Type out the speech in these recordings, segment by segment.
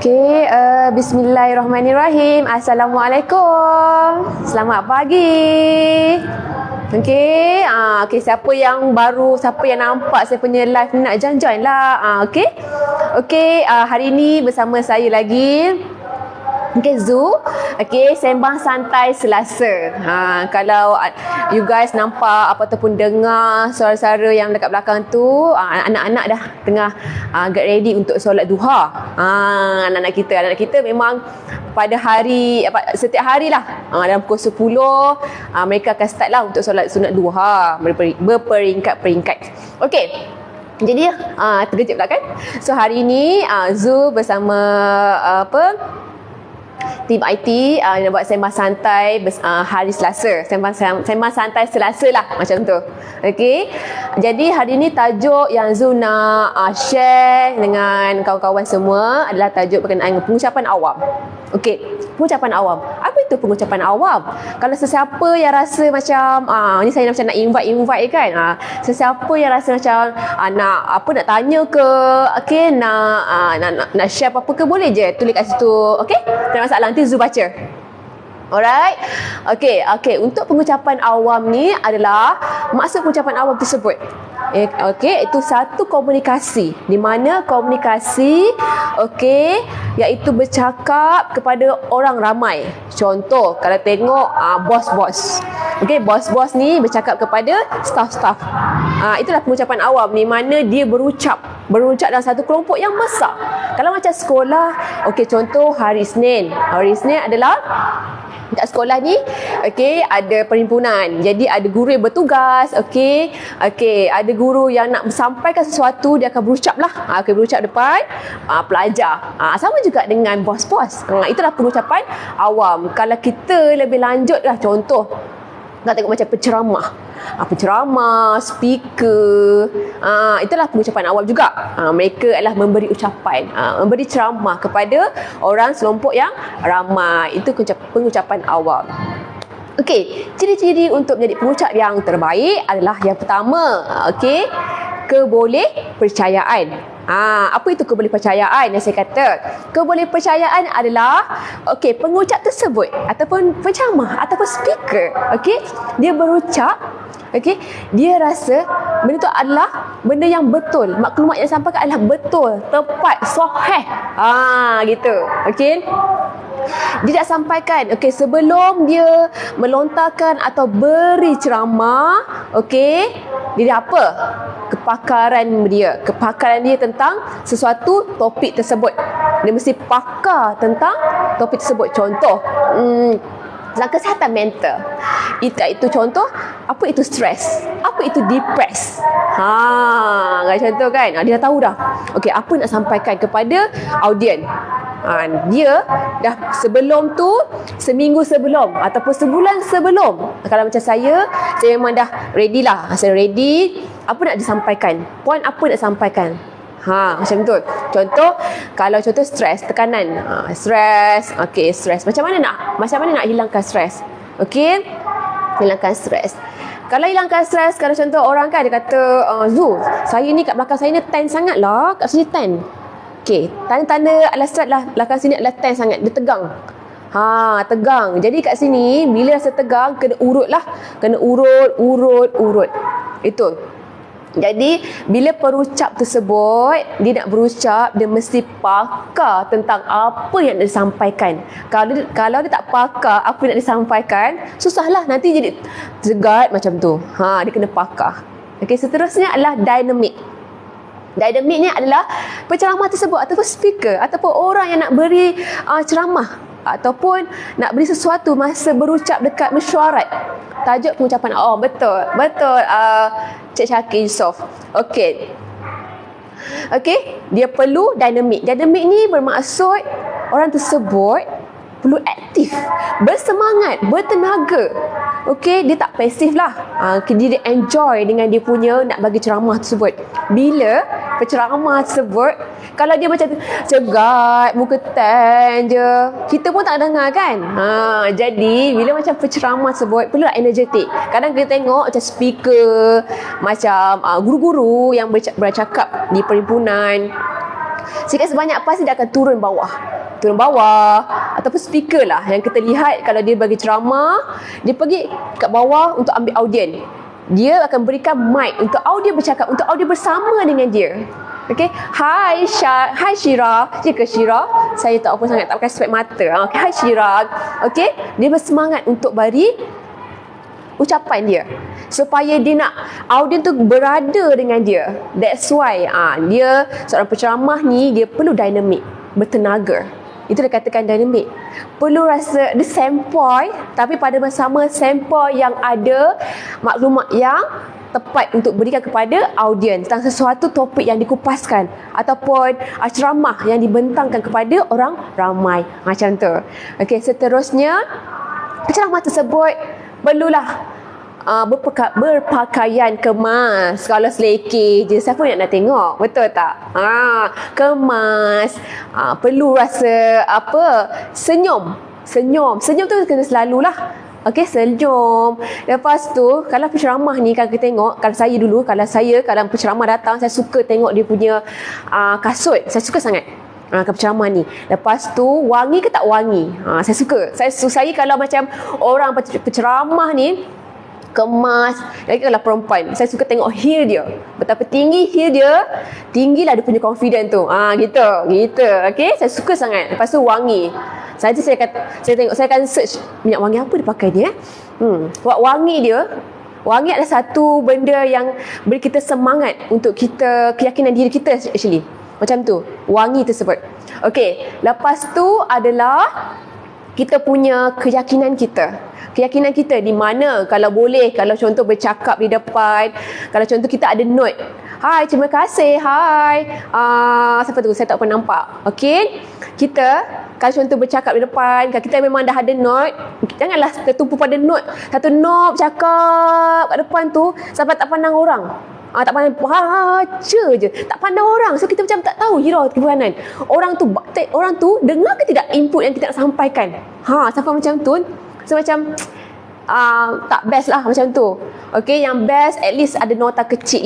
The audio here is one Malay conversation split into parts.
Okey, bismillahirrahmanirrahim. Assalamualaikum. Selamat pagi. Okey, siapa yang baru, siapa yang nampak saya punya live ni nak join lah. Okey, hari ni bersama saya lagi. Zoo. Sembang santai Selasa. Kalau you guys nampak ataupun dengar suara-suara yang dekat belakang tu, anak-anak dah tengah get ready untuk solat duha. Anak-anak kita memang pada hari setiap hari lah, dalam pukul 10 mereka akan start lah untuk solat sunat duha berperingkat-peringkat. Okey. Jadi terkejut pula kan? So hari ni Zoo bersama tim IT nak buat sembang santai hari Selasa. Sembang santai Selasa lah, macam tu. Okey. Jadi hari ni tajuk yang Zu nak share dengan kawan-kawan semua adalah tajuk berkenaan dengan pengucapan awam. Okey, pengucapan awam. Apa itu pengucapan awam? Kalau sesiapa yang rasa macam ni saya macam nak invite kan. Sesiapa yang rasa macam nak tanya ke, okey, nak share apa-apa ke, boleh je tulis kat situ. Okey? Tak ada masalah, nanti Zu baca. Alright. Okey, untuk pengucapan awam ni adalah maksud pengucapan awam tersebut. Okey, itu satu komunikasi di mana komunikasi iaitu bercakap kepada orang ramai. Contoh, kalau tengok bos-bos. Okey, bos-bos ni bercakap kepada staff-staff. Itulah pengucapan awam di mana dia berucap dalam satu kelompok yang besar. Kalau macam sekolah, okey, contoh hari Isnin. Hari Isnin adalah kat sekolah ni, ada perhimpunan. Jadi ada guru yang bertugas, ada guru yang nak sampaikan sesuatu, dia akan berucap lah. Berucap depan pelajar. Sama juga dengan bos-bos. Itulah pengucapan awam. Kalau kita lebih lanjut lah, contoh, nak tengok macam penceramah, speaker, itulah pengucapan awam juga. Mereka adalah memberi ucapan, memberi ceramah kepada orang selompok yang ramai. Itu pengucapan awam. Okey, ciri-ciri untuk menjadi pengucap yang terbaik adalah yang pertama, kebolehpercayaan. Apa itu kebolehpercayaan yang saya kata? Kebolehpercayaan adalah pengucap tersebut ataupun penceramah ataupun speaker, dia berucap, dia rasa benda tu adalah benda yang betul, maklumat yang disampaikan adalah betul, tepat, sahih. Gitu. Dia nak sampaikan, sebelum dia melontarkan atau beri ceramah, dia dah apa? Kepakaran dia tentang sesuatu topik tersebut. Dia mesti pakar tentang topik tersebut. Contoh, tentang kesihatan mental. Itu contoh, apa itu stres? Apa itu depress? Macam tu kan? Dia dah tahu dah. Apa nak sampaikan kepada audien. Dia dah sebelum tu, seminggu sebelum ataupun sebulan sebelum, kalau macam saya memang dah ready lah. Saya ready, apa nak disampaikan, poin apa nak sampaikan. Macam tu. Contoh, kalau contoh stres, tekanan, stres. Stres. Macam mana nak hilangkan stres? Hilangkan stres. Kalau hilangkan stres, kalau contoh orang kan dia kata, Zu, saya ni kat belakang saya ni tan sangat lah, kat sini tan. Tanda-tanda adalah stres lah, belakang sini adalah tan sangat, dia tegang. Tegang. Jadi kat sini bila rasa tegang, kena urut lah. Kena urut. Itu. Jadi bila perucap tersebut, dia nak berucap, dia mesti pakar tentang apa yang nak disampaikan. Kalau dia tak pakar apa yang nak disampaikan, susahlah, nanti jadi tegat macam tu. Dia kena pakar. Seterusnya adalah dinamik. Dinamik ni adalah penceramah tersebut ataupun speaker ataupun orang yang nak beri ceramah ataupun nak beri sesuatu masa berucap dekat mesyuarat. Tajuk pengucapan awam. Betul Cik Syakir Yusof. Dia perlu dinamik. Dinamik ni bermaksud orang tersebut perlu aktif, bersemangat, bertenaga. Dia tak pasif lah. Dia enjoy dengan dia punya nak bagi ceramah tersebut. Bila penceramah tersebut, kalau dia macam cegat, muka tan je, kita pun tak dengar kan. Jadi bila macam penceramah tersebut, perlulah energetik. Kadang kita tengok macam speaker, macam guru-guru yang bercakap di perhimpunan, sikit sebanyak pasti dia akan turun bawah ataupun speaker lah yang kita lihat. Kalau dia bagi ceramah, dia pergi kat bawah untuk ambil audien. Dia akan berikan mic untuk audien bercakap, untuk audien bersama dengan dia. Okay, Hai Syira. Dia ke Syira, saya tak apa sangat, tak pakai spek mata. Okay, Hai Syira. Okay, dia bersemangat untuk bagi ucapan dia supaya dia nak audien tu berada dengan dia. That's why dia seorang penceramah ni, dia perlu dinamik, bertenaga. Itu dia katakan dinamik. Perlu rasa dia sempoi, tapi pada bersama sempoi yang ada maklumat yang tepat untuk berikan kepada audien tentang sesuatu topik yang dikupaskan ataupun ceramah yang dibentangkan kepada orang ramai. Macam tu. Okey, seterusnya ceramah tersebut perlulah berpakaian kemas. Kalau selekeh je, siapa nak tengok? Betul tak? Kemas. Perlu rasa senyum tu kena selalulah. Okey, senyum. Lepas tu, kalau penceramah ni, kalau kita tengok, kalau saya penceramah datang, saya suka tengok dia punya kasut. Saya suka sangat penceramah ni. Lepas tu, wangi ke tak wangi? Saya suka. Saya kalau macam orang penceramah ni kemas, lagi kalau perempuan, saya suka tengok heel dia. Betapa tinggi heel dia, tinggilah dia punya confident tu. Gitu. Okey, saya suka sangat. Lepas tu wangi. Saya akan search minyak wangi apa dia pakai ni. Wangi adalah satu benda yang beri kita semangat untuk kita, keyakinan diri kita actually. Macam tu, wangi tersebut. Okey, lepas tu adalah kita punya keyakinan kita. Keyakinan kita di mana, kalau boleh, kalau contoh bercakap di depan, kalau contoh kita ada note, hai, terima kasih, hai, siapa tu, saya tak pernah nampak. Okey, kita kalau contoh bercakap di depan, kalau kita memang dah ada note, janganlah tertumpu pada note, satu note cakap kat depan tu sampai tak pandang orang. Tak pandang, baca je, tak pandang orang. So kita macam tak tahu hirau keberanan orang tu dengar ke tidak input yang kita nak sampaikan. Sampai macam tu. So macam tak best lah macam tu. Okay, yang best at least ada nota kecil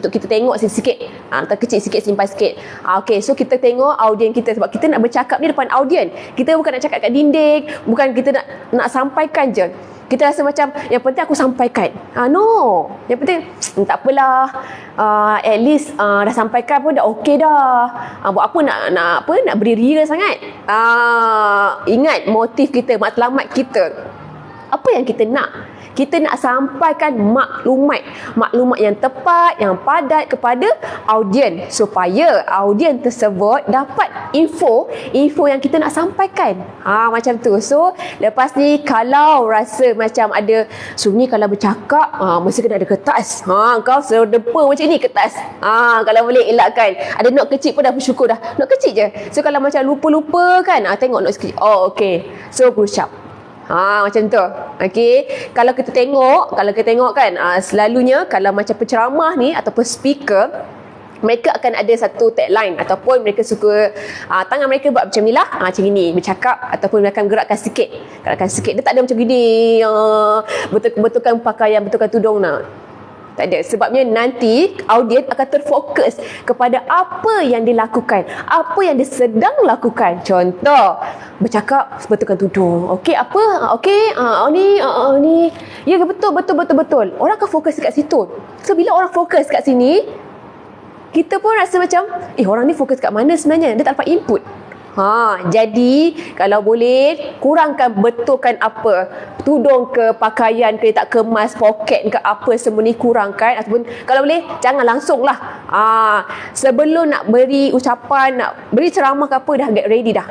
untuk kita tengok sikit. Nota kecil sikit, simpan sikit. Okay, so kita tengok audien kita, sebab kita nak bercakap ni depan audien. Kita bukan nak cakap kat dinding, bukan kita nak sampaikan je. Kita rasa macam yang penting aku sampaikan. No, yang penting tak apalah. At least dah sampaikan pun dah okey dah. Buat apa nak beri ria sangat. Ingat motif kita, matlamat kita. Apa yang kita nak? Kita nak sampaikan maklumat yang tepat, yang padat kepada audien, supaya audien tersebut dapat info yang kita nak sampaikan. Macam tu. So lepas ni, kalau rasa macam ada sunyi kalau bercakap, mesti kena ada kertas. Kau sedepa macam ni kertas. Kalau boleh elakkan. Ada note kecil pun dah bersyukur dah. Note kecil je. So kalau macam lupa-lupa kan, tengok note kecil. Okay, so berucap. Macam tu. Okey, kalau kita tengok kan, selalunya kalau macam penceramah ni ataupun speaker, mereka akan ada satu tagline ataupun mereka suka tangan mereka buat macam ni lah, macam ni bercakap, ataupun mereka gerakkan sikit. Dia tak ada macam gini, betulkan pakaian, betulkan tudung tak ada. Sebabnya nanti audien akan terfokus kepada apa yang dia lakukan, apa yang dia sedang lakukan. Contoh, bercakap, betulkan tudung. Okey, apa? Okey, ni. Ya, betul. Orang akan fokus kat situ. So bila orang fokus kat sini, kita pun rasa macam, orang ni fokus kat mana sebenarnya? Dia tak dapat input. Jadi kalau boleh kurangkan, betulkan apa, tudung ke, pakaian ke, tak kemas, poket ke apa, semua ni kurangkan. Ataupun kalau boleh jangan langsung lah. Sebelum nak beri ucapan, nak beri ceramah ke apa, dah get ready dah.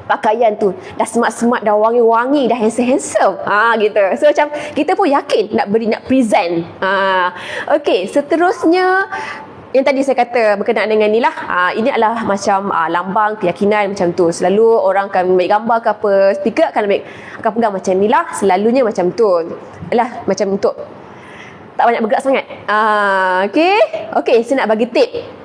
Pakaian tu dah semat-semat, dah wangi-wangi, dah handsome-handsome. Gitu. So macam kita pun yakin nak present. Okey, seterusnya yang tadi saya kata berkenaan dengan ni lah. Ini adalah macam lambang keyakinan macam tu. Selalu orang akan ambil gambar ke apa, speaker akan pegang macam ni lah. Selalunya macam tu lah, macam untuk tak banyak bergerak sangat. Okey, saya nak bagi tip.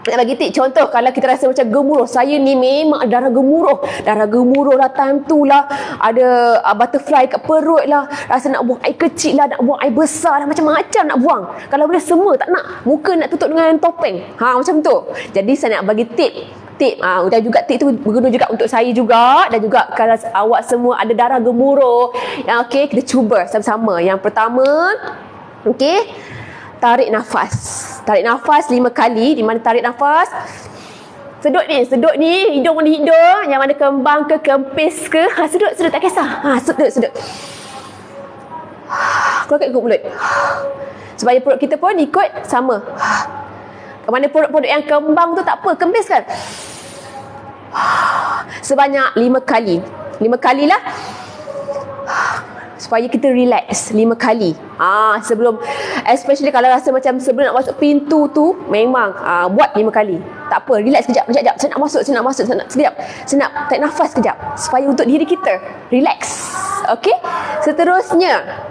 Nak bagi tip contoh, kalau kita rasa macam gemuruh, saya ni memang darah gemuruh lah time tu lah, ada butterfly kat perut lah, rasa nak buang air kecil lah, nak buang air besar lah, macam-macam nak buang. Kalau boleh semua tak nak, muka nak tutup dengan topeng, macam tu. Jadi saya nak bagi tip dan juga tip tu berguna juga untuk saya juga, dan juga kalau awak semua ada darah gemuruh, okey, kita cuba sama-sama. Yang pertama, okey, tarik nafas 5 kali. Di mana tarik nafas, sedut ni, hidung ni hidung, yang mana kembang ke kempis ke, sedut tak kisah, sedut keluarkan ikut mulut, supaya perut kita pun ikut sama. Mana perut yang kembang tu tak apa, kempis kan, sebanyak 5 kali. 5 kali lah, supaya kita relax 5 kali. Sebelum, especially kalau rasa macam sebelum nak masuk pintu tu, memang buat 5 kali. Tak apa, relax sekejap. Saya nak masuk, sekejap. Saya nak tarik nafas sekejap, supaya untuk diri kita relax. Okey. Seterusnya,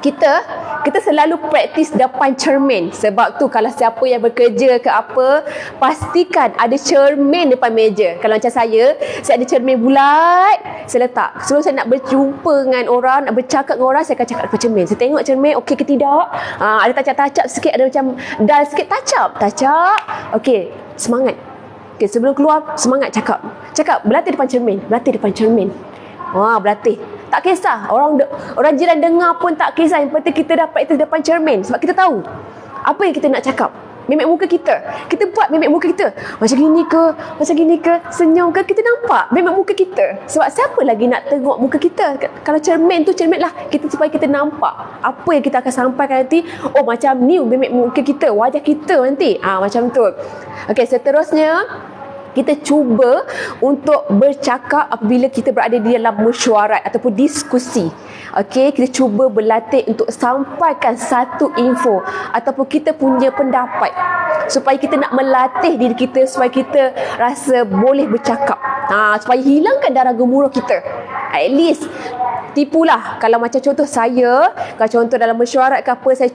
kita selalu praktis depan cermin. Sebab tu kalau siapa yang bekerja ke apa, pastikan ada cermin depan meja. Kalau macam saya ada cermin bulat, saya letak. Sebelum saya nak berjumpa dengan orang, nak bercakap dengan orang, saya akan cakap depan cermin. Saya tengok cermin, okey ke tidak. Ada tacap-tacap sikit, ada macam dull sikit, tacap. Okey, semangat. Okey, sebelum keluar, semangat cakap, berlatih depan cermin. Berlatih. Tak kisah orang jiran dengar pun tak kisah, yang penting kita dapat itu depan cermin. Sebab kita tahu apa yang kita nak cakap. Mimik muka kita buat mimik muka kita macam gini ke, senyum ke, kita nampak mimik muka kita. Sebab siapa lagi nak tengok muka kita? Kalau cermin lah kita, supaya kita nampak apa yang kita akan sampaikan nanti. Macam ni mimik muka kita, wajah kita nanti, macam tu. Okey, seterusnya kita cuba untuk bercakap apabila kita berada di dalam mesyuarat ataupun diskusi. Okey, kita cuba berlatih untuk sampaikan satu info ataupun kita punya pendapat, supaya kita nak melatih diri kita, supaya kita rasa boleh bercakap. Supaya hilangkan darah gemuruh kita. At least tipulah. Kalau macam contoh saya, kalau contoh dalam mesyuarat ke apa, saya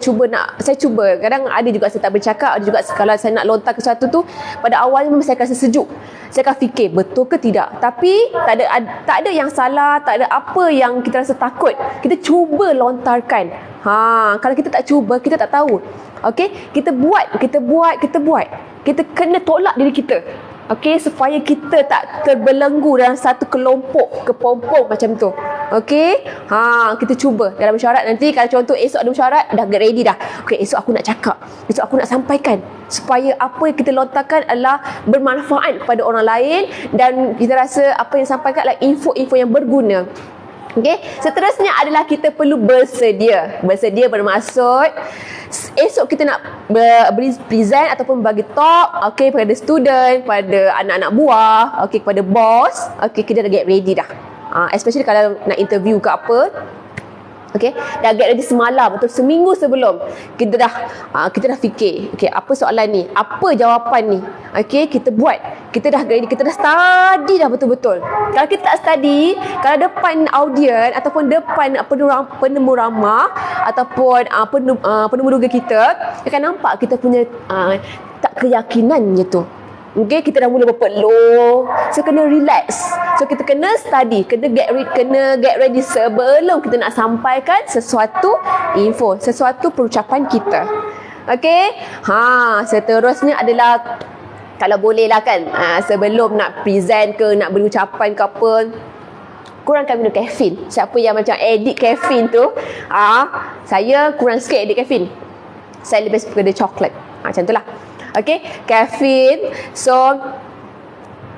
cuba. Kadang ada juga saya tak bercakap, ada juga kalau saya nak lontar ke sesuatu tu, pada awalnya memang saya akan sejuk. Saya akan fikir betul ke tidak. Tapi tak ada yang salah, tak ada apa yang kita rasa takut. Kita cuba lontarkan. Kalau kita tak cuba, kita tak tahu. Okey, kita buat. Kita kena tolak diri kita. Okey, supaya kita tak terbelenggu dalam satu kelompok, kepompong macam tu. Okey, kita cuba dalam mesyuarat. Nanti kalau contoh esok ada mesyuarat, dah get ready dah. Okey, esok aku nak cakap, esok aku nak sampaikan, supaya apa yang kita lontarkan adalah bermanfaat kepada orang lain, dan kita rasa apa yang sampaikan adalah info-info yang berguna. Okey, seterusnya adalah kita perlu bersedia. Bersedia bermaksud esok kita nak present ataupun bagi talk, okey, pada student, pada anak-anak buah, okey, kepada bos. Okey, kita dah get ready dah. Especially kalau nak interview ke apa. Okey, dah get ready semalam atau seminggu sebelum. Kita dah fikir, okey, apa soalan ni? Apa jawapan ni? Okey, kita buat. Kita dah ready, kita dah study dah betul-betul. Kalau kita tak study, kalau depan audiens ataupun depan penemu ramah ataupun penemu duga kita, akan nampak kita punya tak keyakinan je tu. Okay, kita dah mula berpeluh. So, kena relax. So, kita kena study. Kena get ready sebelum kita nak sampaikan sesuatu info, sesuatu perucapan kita. Okay. Seterusnya adalah, kalau boleh lah kan, sebelum nak present ke, nak beri ucapan ke apa, kurangkan minum kafein. Siapa yang macam addict kafein tu, saya kurang sikit addict kafein. Saya lebih kepada coklat. Macam tu lah. Okay, kafein. So,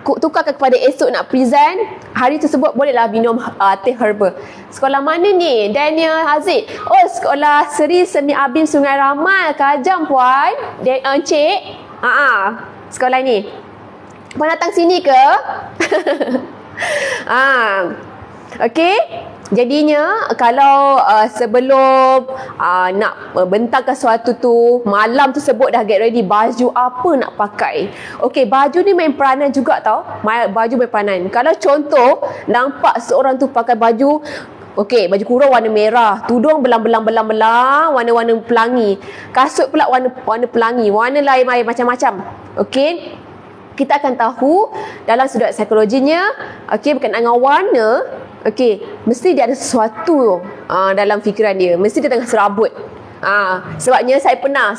tukarkan kepada esok nak present, hari tersebut bolehlah minum teh herba. Sekolah mana ni? Daniel Haziq. Oh, sekolah Seri Seni Abim Sungai Ramal, Kajang puan. Encik. Sekolah ni. Puan datang sini ke? Okay. Jadinya kalau sebelum nak bentangkan sesuatu tu, malam tersebut dah get ready baju apa nak pakai. Okey, baju ni main peranan juga tau. Baju main peranan. Kalau contoh nampak seorang tu pakai baju Okey, baju kurung warna merah, tudung belang-belang warna-warna pelangi. Kasut pula warna pelangi, warna lain-lain macam-macam. Okey. Kita akan tahu dalam sudut psikologinya, okey, berkenaan dengan warna, okey, mesti dia ada sesuatu dalam fikiran dia. Mesti dia tengah serabut. Sebabnya saya pernah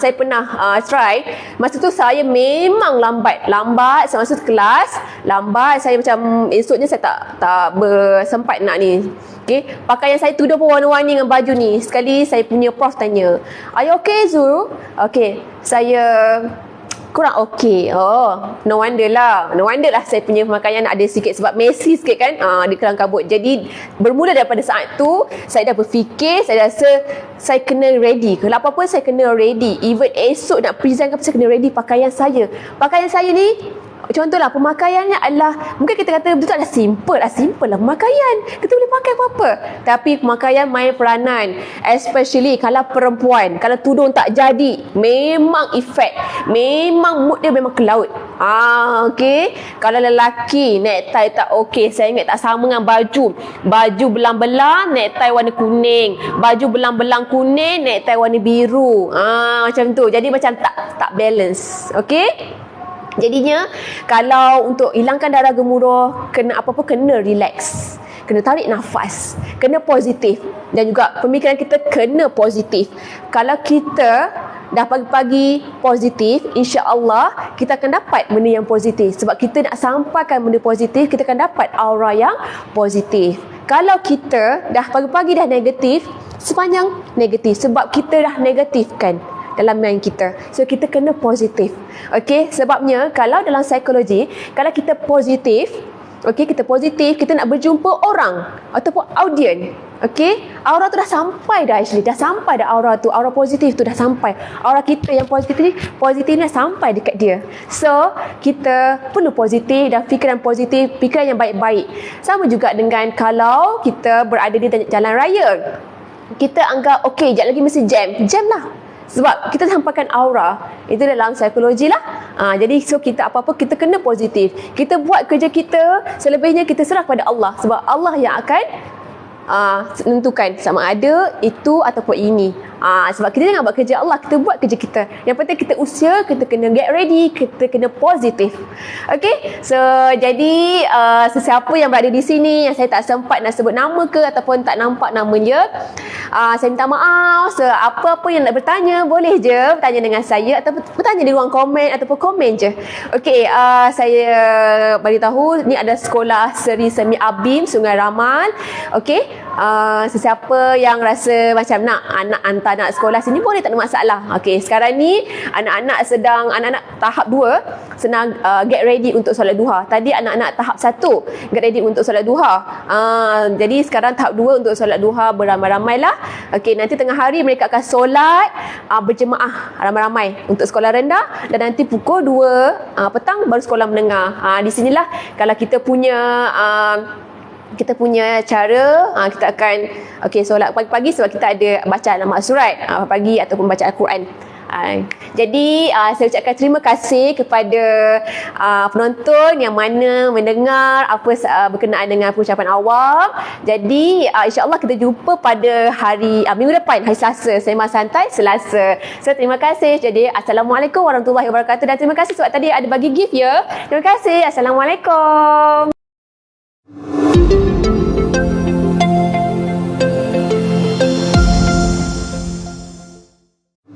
try. Masa tu saya memang lambat saya masuk kelas, lambat. Saya macam esoknya saya tak bersempat nak ni. Okay, pakaian saya tudung pun warna-warni dengan baju ni. Sekali saya punya prof tanya, "Are you okay, Zul?" Okay, saya kurang okey. No wonder lah saya punya pemakaian ada sikit sebab messy sikit kan, di kelang kabut. Jadi bermula daripada saat tu saya dah berfikir, saya rasa saya kena ready. Kalau apa-apa saya kena ready. Even esok nak present ke apa, saya kena ready pakaian saya ni. Contohlah pemakaiannya adalah, mungkin kita kata betul adalah simple lah pemakaian. Kita boleh pakai apa-apa. Tapi pemakaian main peranan. Especially kalau perempuan, kalau tudung tak jadi, memang efek. Memang mood dia memang ke laut. Okey. Kalau lelaki, necktie tak okey. Saya ingat tak sama dengan baju. Baju belang-belang, necktie warna kuning. Baju belang-belang kuning, necktie warna biru. Macam tu. Jadi macam tak balance. Okey. Jadinya kalau untuk hilangkan darah gemuruh, kena apa-apa kena relax. Kena tarik nafas, kena positif, dan juga pemikiran kita kena positif. Kalau kita dah pagi-pagi positif, insya-Allah kita akan dapat benda yang positif. Sebab kita nak sampaikan benda positif, kita akan dapat aura yang positif. Kalau kita dah pagi-pagi dah negatif, sepanjang negatif sebab kita dah negatifkan dalam mind kita. So kita kena positif. Okey, sebabnya kalau dalam psikologi, kalau kita positif, okey, kita nak berjumpa orang ataupun audien. Okey, aura tu dah sampai dah aura tu, aura positif tu dah sampai. Aura kita yang positif ni dah sampai dekat dia. So, kita perlu positif dan fikiran positif, fikiran yang baik-baik. Sama juga dengan kalau kita berada di jalan raya. Kita anggap okey, jap lagi mesti jam lah. Sebab kita sampaikan aura. Itu dalam psikologi lah. Jadi so kita apa-apa kita kena positif. Kita buat kerja kita, selebihnya kita serah pada Allah. Sebab Allah yang akan menentukan sama ada itu ataupun ini. Sebab kita jangan buat kerja Allah, kita buat kerja kita. Yang penting kita usaha, kita kena get ready, kita kena positif. Okay, so jadi sesiapa yang berada di sini yang saya tak sempat nak sebut nama ke ataupun tak nampak namanya, saya minta maaf. So, apa-apa yang nak bertanya, boleh je bertanya dengan saya ataupun bertanya di ruang komen ataupun komen je. Okay, saya beritahu ni ada sekolah Seri Semi Abim Sungai Ramal. Okay, sesiapa yang rasa macam nak anak hantar anak sekolah sini boleh, tak ada masalah. Okey, sekarang ni anak-anak tahap 2 senang get ready untuk solat duha. Tadi anak-anak tahap 1 get ready untuk solat duha. Jadi sekarang tahap 2 untuk solat duha beramai-ramai lah. Okey, nanti tengah hari mereka akan solat berjemaah ramai-ramai untuk sekolah rendah, dan nanti pukul 2 petang baru sekolah menengah. Di sinilah kalau kita punya cara, kita akan solat pagi-pagi sebab kita ada bacaan amal surat pagi ataupun bacaan Al-Quran. Jadi saya ucapkan terima kasih kepada penonton yang mana mendengar apa berkenaan dengan pengucapan awam. Jadi insya-Allah kita jumpa pada hari minggu depan, hari Selasa, Sembang Santai Selasa. So terima kasih. Jadi assalamualaikum warahmatullahi wabarakatuh, dan terima kasih sebab tadi ada bagi gift ya. Terima kasih. Assalamualaikum.